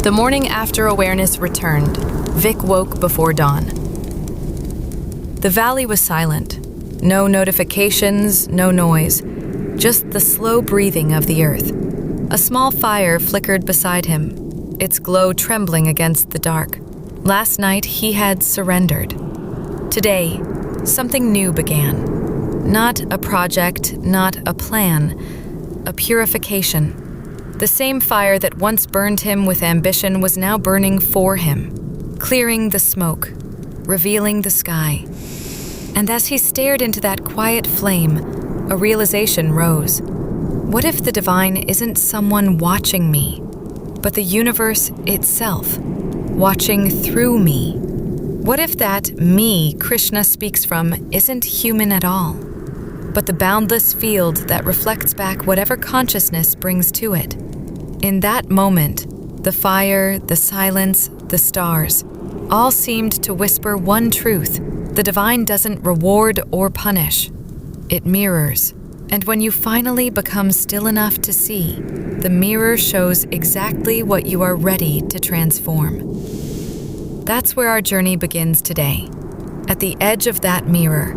The morning after awareness returned, Vic woke before dawn. The valley was silent. No notifications, no noise, just the slow breathing of the earth. A small fire flickered beside him, its glow trembling against the dark. Last night he had surrendered. Today, something new began. Not a project, not a plan, a purification. The same fire that once burned him with ambition was now burning for him, clearing the smoke, revealing the sky. And as he stared into that quiet flame, a realization rose. What if the divine isn't someone watching me, but the universe itself, watching through me? What if that me Krishna speaks from isn't human at all, but the boundless field that reflects back whatever consciousness brings to it? In that moment, the fire, the silence, the stars, all seemed to whisper one truth. The divine doesn't reward or punish. It mirrors. And when you finally become still enough to see, the mirror shows exactly what you are ready to transform. That's where our journey begins today. At the edge of that mirror,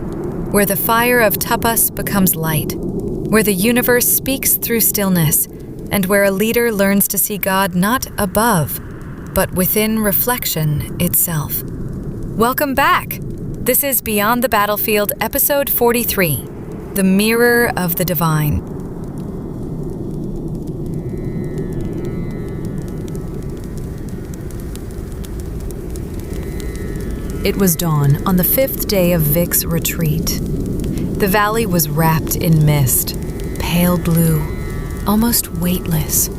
where the fire of tapas becomes light, where the universe speaks through stillness, and where a leader learns to see God not above, but within reflection itself. Welcome back! This is Beyond the Battlefield, Episode 43, The Mirror of the Divine. It was dawn on the 5th day of Vic's retreat. The valley was wrapped in mist, pale blue, almost weightless.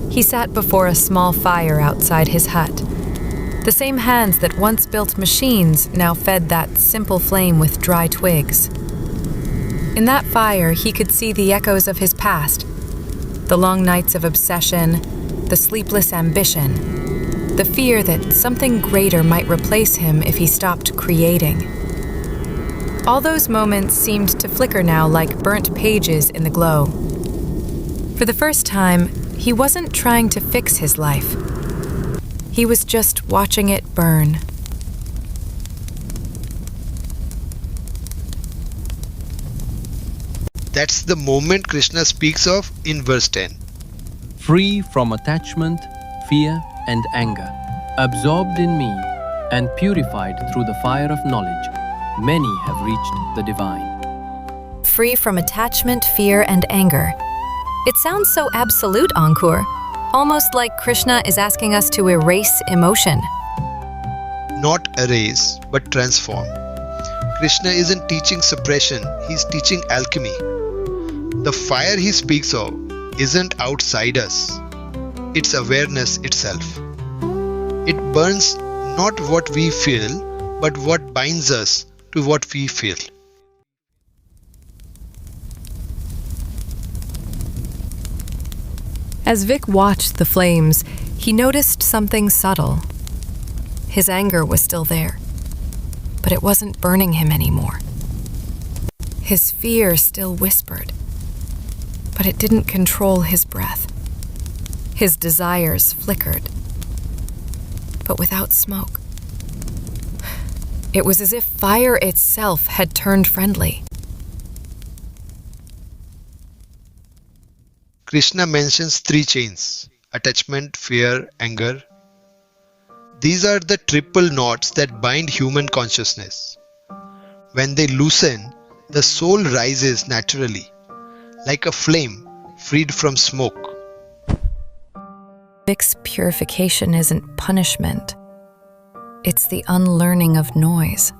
He sat before a small fire outside his hut. The same hands that once built machines now fed that simple flame with dry twigs. In that fire, he could see the echoes of his past, the long nights of obsession, the sleepless ambition, the fear that something greater might replace him if he stopped creating. All those moments seemed to flicker now like burnt pages in the glow. For the first time, he wasn't trying to fix his life. He was just watching it burn. That's the moment Krishna speaks of in verse 10. Free from attachment, fear, and anger, absorbed in me, and purified through the fire of knowledge, many have reached the divine. Free from attachment, fear, and anger. It sounds so absolute, Ankur. Almost like Krishna is asking us to erase emotion. Not erase, but transform. Krishna isn't teaching suppression, he's teaching alchemy. The fire he speaks of isn't outside us, it's awareness itself. It burns not what we feel, but what binds us to what we feel. As Vic watched the flames, he noticed something subtle. His anger was still there, but it wasn't burning him anymore. His fear still whispered, but it didn't control his breath. His desires flickered, but without smoke. It was as if fire itself had turned friendly. Krishna mentions 3 chains: attachment, fear, anger. These are the triple knots that bind human consciousness. When they loosen, the soul rises naturally, like a flame freed from smoke. Vic's purification isn't punishment. It's the unlearning of noise.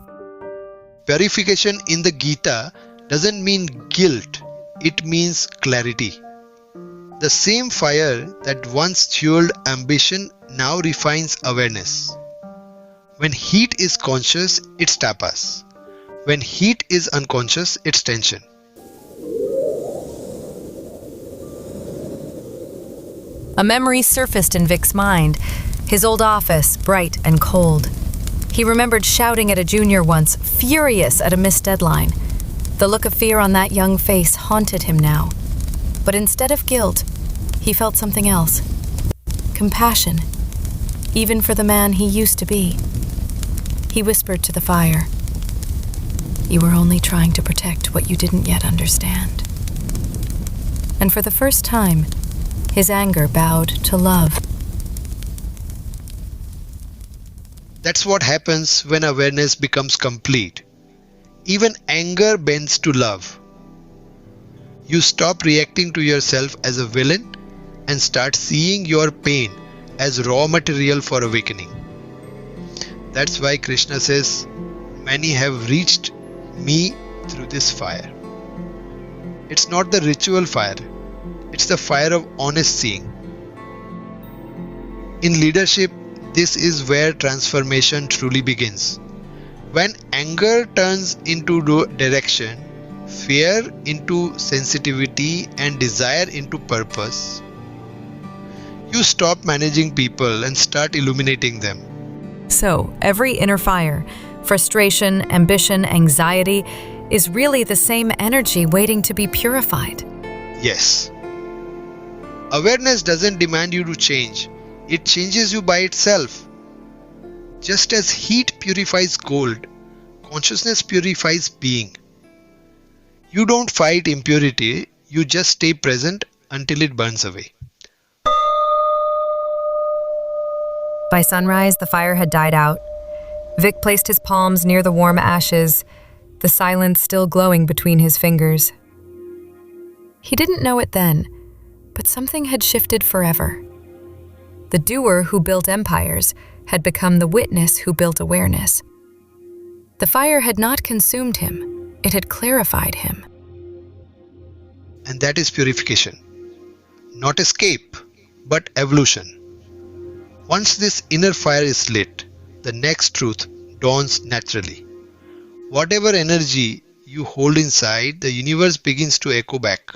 Purification in the Gita doesn't mean guilt, it means clarity. The same fire that once fueled ambition now refines awareness. When heat is conscious, it's tapas. When heat is unconscious, it's tension. A memory surfaced in Vic's mind, his old office, bright and cold. He remembered shouting at a junior once, furious at a missed deadline. The look of fear on that young face haunted him now. But instead of guilt, he felt something else. Compassion. even for the man he used to be. He whispered to the fire, "You were only trying to protect what you didn't yet understand." And for the first time, his anger bowed to love. That's what happens when awareness becomes complete. Even anger bends to love. You stop reacting to yourself as a villain and start seeing your pain as raw material for awakening. That's why Krishna says, "Many have reached me through this fire." It's not the ritual fire, it's the fire of honest seeing. In leadership, this is where transformation truly begins. When anger turns into direction, fear into sensitivity, and desire into purpose, you stop managing people and start illuminating them. So, every inner fire, frustration, ambition, anxiety, is really the same energy waiting to be purified. Yes. Awareness doesn't demand you to change, it changes you by itself. Just as heat purifies gold, consciousness purifies being. You don't fight impurity, you just stay present until it burns away. By sunrise, the fire had died out. Vic placed his palms near the warm ashes, the silence still glowing between his fingers. He didn't know it then, but something had shifted forever. The doer who built empires had become the witness who built awareness. The fire had not consumed him, it had clarified him. And that is purification. Not escape, but evolution. Once this inner fire is lit, the next truth dawns naturally. Whatever energy you hold inside, the universe begins to echo back.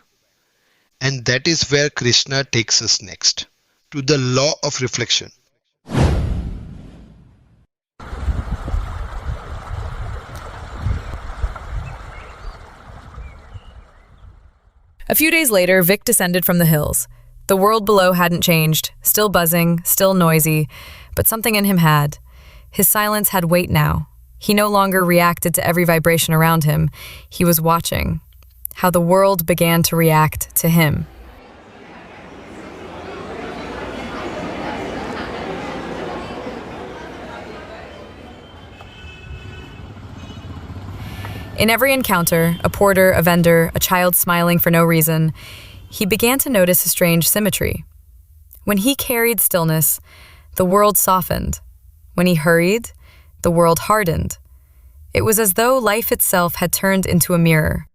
And that is where Krishna takes us next, to the law of reflection. A few days later, Vic descended from the hills. The world below hadn't changed, still buzzing, still noisy, but something in him had. His silence had weight now. He no longer reacted to every vibration around him. He was watching how the world began to react to him. In every encounter, a porter, a vendor, a child smiling for no reason, he began to notice a strange symmetry. When he carried stillness, the world softened. When he hurried, the world hardened. It was as though life itself had turned into a mirror.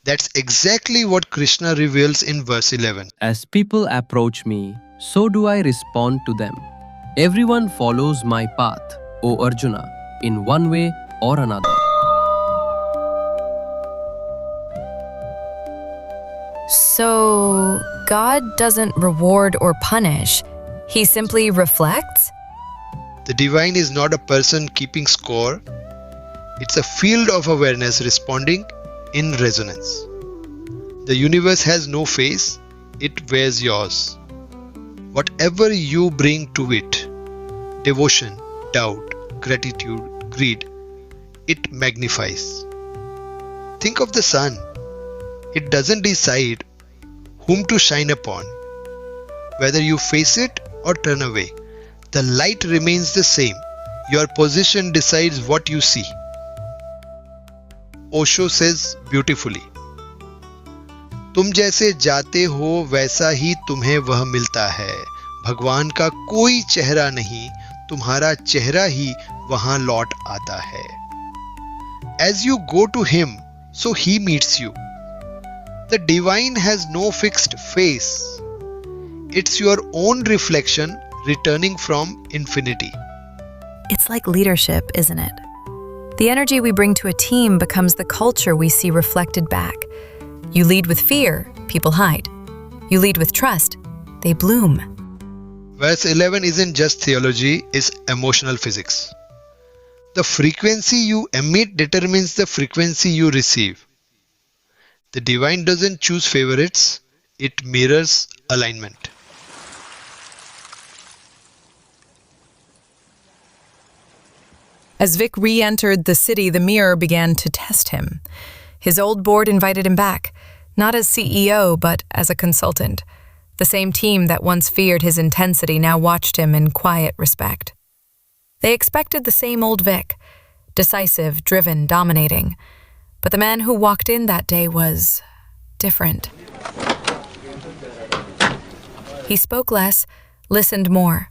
That's exactly what Krishna reveals in verse 11. As people approach me, so do I respond to them. Everyone follows my path, O Arjuna, in one way or another. So, God doesn't reward or punish. He simply reflects? The divine is not a person keeping score. It's a field of awareness responding in resonance. The universe has no face, it wears yours. Whatever you bring to it, devotion, doubt, gratitude, greed, it magnifies. Think of the sun. It doesn't decide whom to shine upon. Whether you face it or turn away, the light remains the same. Your position decides what you see. Osho says beautifully, तुम जैसे जाते हो वैसा ही तुम्हें वह मिलता है. भगवान का कोई चेहरा नहीं, तुम्हारा चेहरा ही वहां लौट आता है. As you go to him, so he meets you. The divine has no fixed face. It's your own reflection returning from infinity. It's like leadership, isn't it? The energy we bring to a team becomes the culture we see reflected back. You lead with fear, people hide. You lead with trust, they bloom. Verse 11 isn't just theology, it's emotional physics. The frequency you emit determines the frequency you receive. The divine doesn't choose favorites, it mirrors alignment. As Vic re-entered the city, the mirror began to test him. His old board invited him back, not as CEO, but as a consultant. The same team that once feared his intensity now watched him in quiet respect. They expected the same old Vic, decisive, driven, dominating. But the man who walked in that day was different. He spoke less, listened more.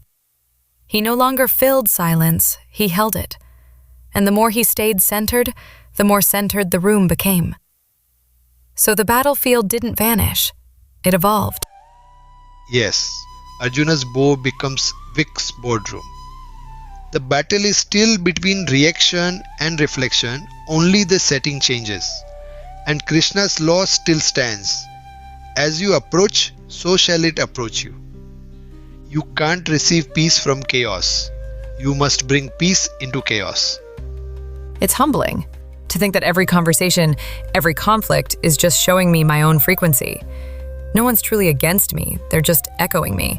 He no longer filled silence, he held it. And the more he stayed centered, the more centered the room became. So the battlefield didn't vanish, it evolved. Yes, Arjuna's bow becomes Vic's boardroom. The battle is still between reaction and reflection, only the setting changes. And Krishna's law still stands. As you approach, so shall it approach you. You can't receive peace from chaos. You must bring peace into chaos. It's humbling to think that every conversation, every conflict is just showing me my own frequency. No one's truly against me, they're just echoing me.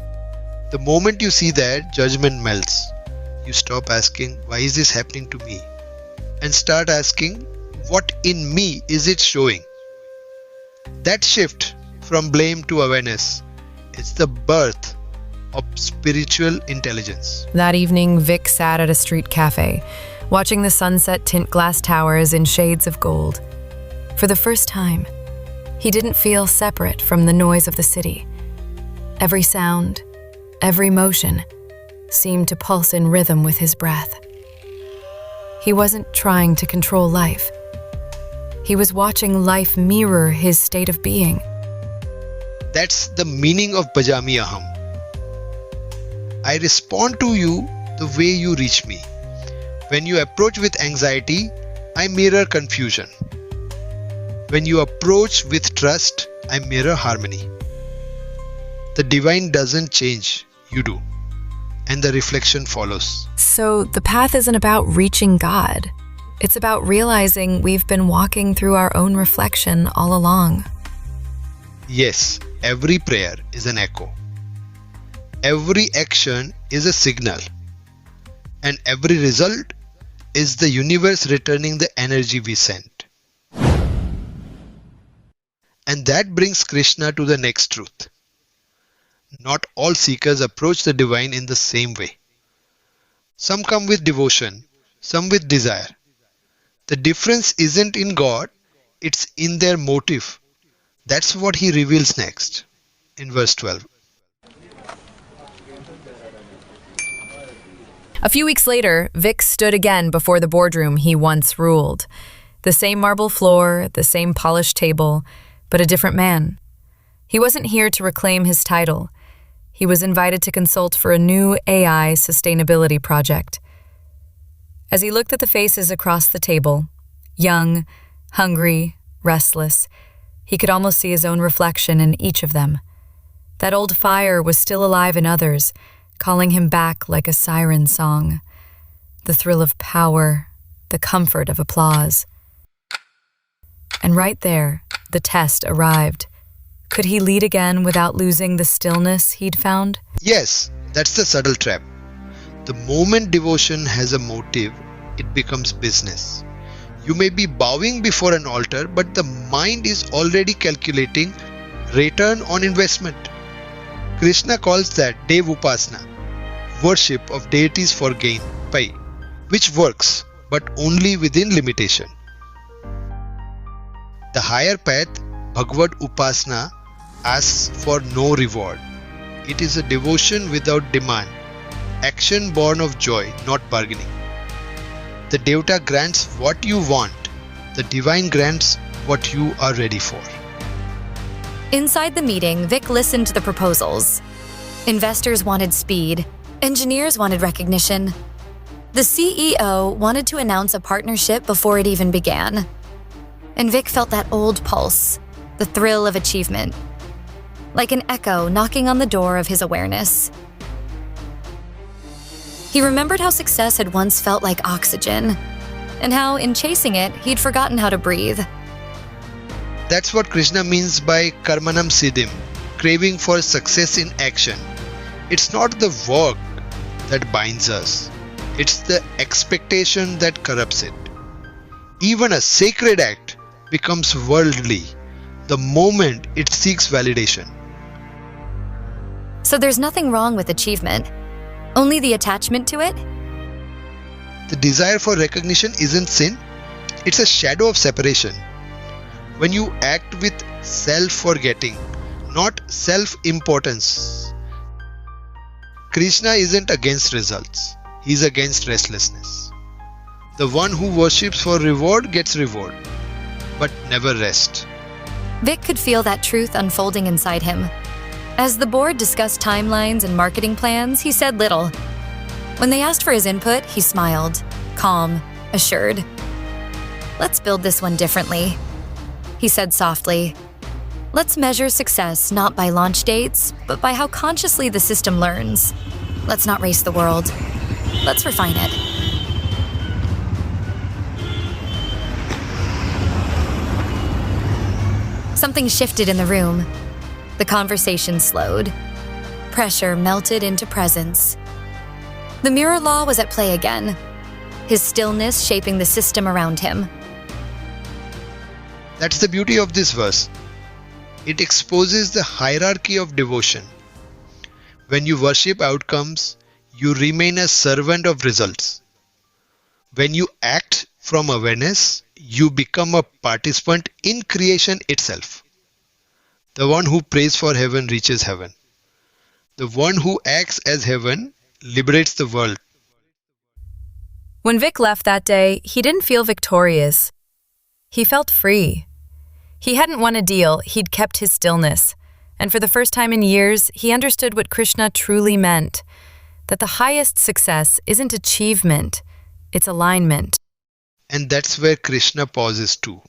The moment you see that, judgment melts. You stop asking, why is this happening to me? And start asking, what in me is it showing? That shift from blame to awareness, it's the birth of spiritual intelligence. That evening, Vic sat at a street cafe, watching the sunset tint glass towers in shades of gold. For the first time, he didn't feel separate from the noise of the city. Every sound, every motion seemed to pulse in rhythm with his breath. He wasn't trying to control life. He was watching life mirror his state of being. That's the meaning of Bhajami Aham. I respond to you the way you reach me. When you approach with anxiety, I mirror confusion. When you approach with trust, I mirror harmony. The divine doesn't change, you do. And the reflection follows. So the path isn't about reaching God. It's about realizing we've been walking through our own reflection all along. Yes, every prayer is an echo. Every action is a signal. And every result is the universe returning the energy we sent. And that brings Krishna to the next truth. Not all seekers approach the divine in the same way. Some come with devotion, some with desire. The difference isn't in God, it's in their motive. That's what he reveals next, in verse 12. A few weeks later, Vic stood again before the boardroom he once ruled. The same marble floor, the same polished table, but a different man. He wasn't here to reclaim his title. He was invited to consult for a new AI sustainability project. As he looked at the faces across the table, young, hungry, restless, he could almost see his own reflection in each of them. That old fire was still alive in others, calling him back like a siren song. The thrill of power, the comfort of applause. And right there, the test arrived. Could he lead again without losing the stillness he'd found? Yes, that's the subtle trap. The moment devotion has a motive, it becomes business. You may be bowing before an altar, but the mind is already calculating return on investment. Krishna calls that Dev Upasana, worship of deities for gain, pay, which works, but only within limitation. The higher path, Bhagavad Upasana, asks for no reward. It is a devotion without demand, action born of joy, not bargaining. The Devata grants what you want, the divine grants what you are ready for. Inside the meeting, Vic listened to the proposals. Investors wanted speed, engineers wanted recognition. The CEO wanted to announce a partnership before it even began. And Vic felt that old pulse, the thrill of achievement, like an echo knocking on the door of his awareness. He remembered how success had once felt like oxygen, and how, in chasing it, he'd forgotten how to breathe. That's what Krishna means by karmanam siddhim, craving for success in action. It's not the work that binds us, It's the expectation that corrupts it. Even a sacred act becomes worldly the moment it seeks validation. So there's nothing wrong with achievement, only the attachment to it? The desire for recognition isn't sin, it's a shadow of separation. When you act with self-forgetting, not self-importance. Krishna isn't against results, he's against restlessness. The one who worships for reward gets reward, but never rest. Vic could feel that truth unfolding inside him. As the board discussed timelines and marketing plans, he said little. When they asked for his input, he smiled, calm, assured. "Let's build this one differently," he said softly. "Let's measure success not by launch dates, but by how consciously the system learns. Let's not race the world. Let's refine it." Something shifted in the room. The conversation slowed. Pressure melted into presence. The mirror law was at play again, his stillness shaping the system around him. That's the beauty of this verse. It exposes the hierarchy of devotion. When you worship outcomes, you remain a servant of results. When you act from awareness, you become a participant in creation itself. The one who prays for heaven reaches heaven. The one who acts as heaven liberates the world. When Vic left that day, he didn't feel victorious. He felt free. He hadn't won a deal, he'd kept his stillness. And for the first time in years, he understood what Krishna truly meant. That the highest success isn't achievement, it's alignment. And that's where Krishna pauses too.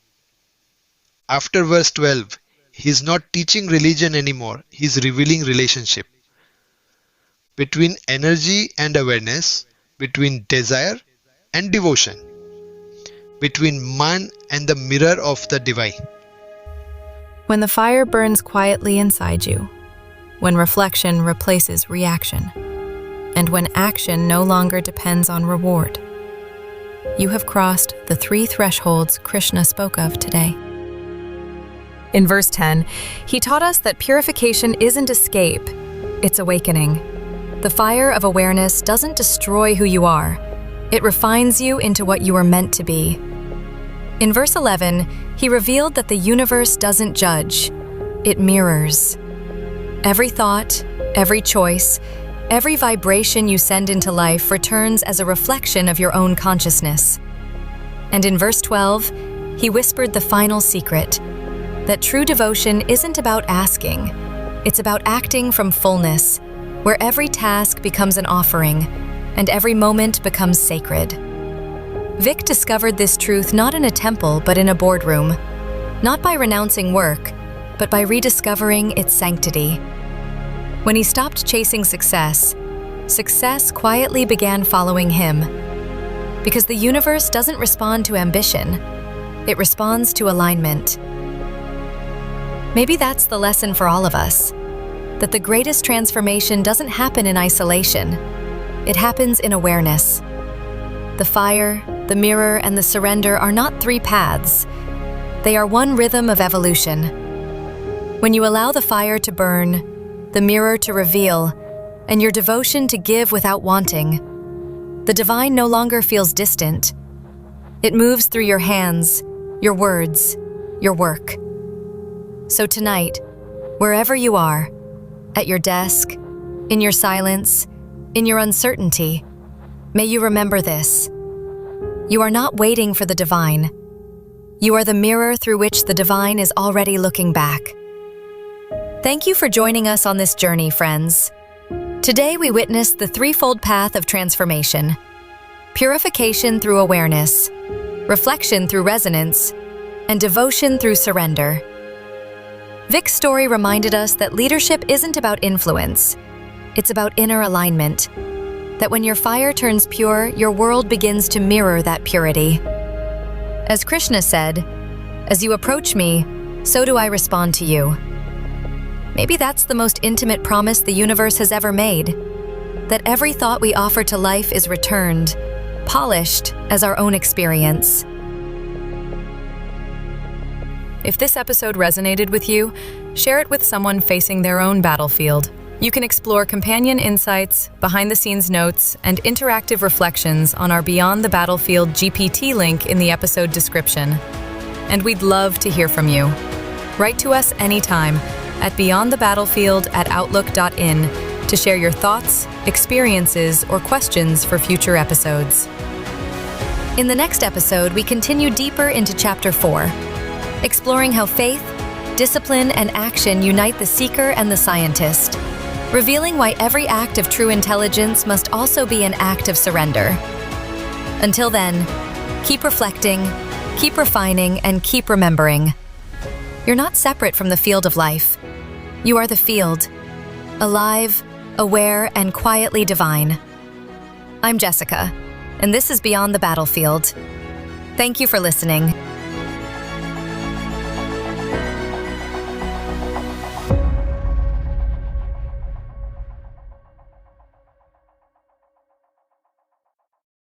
After verse 12, he's not teaching religion anymore, he's revealing relationship. Between energy and awareness, between desire and devotion, between man and the mirror of the divine. When the fire burns quietly inside you, when reflection replaces reaction, and when action no longer depends on reward, you have crossed the 3 thresholds Krishna spoke of today. In verse 10, he taught us that purification isn't escape, it's awakening. The fire of awareness doesn't destroy who you are, it refines you into what you are meant to be. In verse 11, he revealed that the universe doesn't judge, it mirrors. Every thought, every choice, every vibration you send into life returns as a reflection of your own consciousness. And in verse 12, he whispered the final secret, that true devotion isn't about asking, it's about acting from fullness, where every task becomes an offering and every moment becomes sacred. Vic discovered this truth not in a temple but in a boardroom, not by renouncing work, but by rediscovering its sanctity. When he stopped chasing success, success quietly began following him. Because the universe doesn't respond to ambition, it responds to alignment. Maybe that's the lesson for all of us, that the greatest transformation doesn't happen in isolation, it happens in awareness. The fire, the mirror, and the surrender are not 3 paths. They are one rhythm of evolution. When you allow the fire to burn, the mirror to reveal, and your devotion to give without wanting, the divine no longer feels distant. It moves through your hands, your words, your work. So tonight, wherever you are, at your desk, in your silence, in your uncertainty, may you remember this. You are not waiting for the divine. You are the mirror through which the divine is already looking back. Thank you for joining us on this journey, friends. Today we witnessed the threefold path of transformation: purification through awareness, reflection through resonance, and devotion through surrender. Vic's story reminded us that leadership isn't about influence, it's about inner alignment. That when your fire turns pure, your world begins to mirror that purity. As Krishna said, "As you approach me, so do I respond to you." Maybe that's the most intimate promise the universe has ever made. that every thought we offer to life is returned, polished as our own experience. If this episode resonated with you, share it with someone facing their own battlefield. You can explore companion insights, behind-the-scenes notes, and interactive reflections on our Beyond the Battlefield GPT link in the episode description. And we'd love to hear from you. Write to us anytime at beyondthebattlefield@outlook.in to share your thoughts, experiences, or questions for future episodes. In the next episode, we continue deeper into Chapter 4, exploring how faith, discipline, and action unite the seeker and the scientist, revealing why every act of true intelligence must also be an act of surrender. Until then, keep reflecting, keep refining, and keep remembering. You're not separate from the field of life. You are the field, alive, aware, and quietly divine. I'm Jessica, and this is Beyond the Battlefield. Thank you for listening.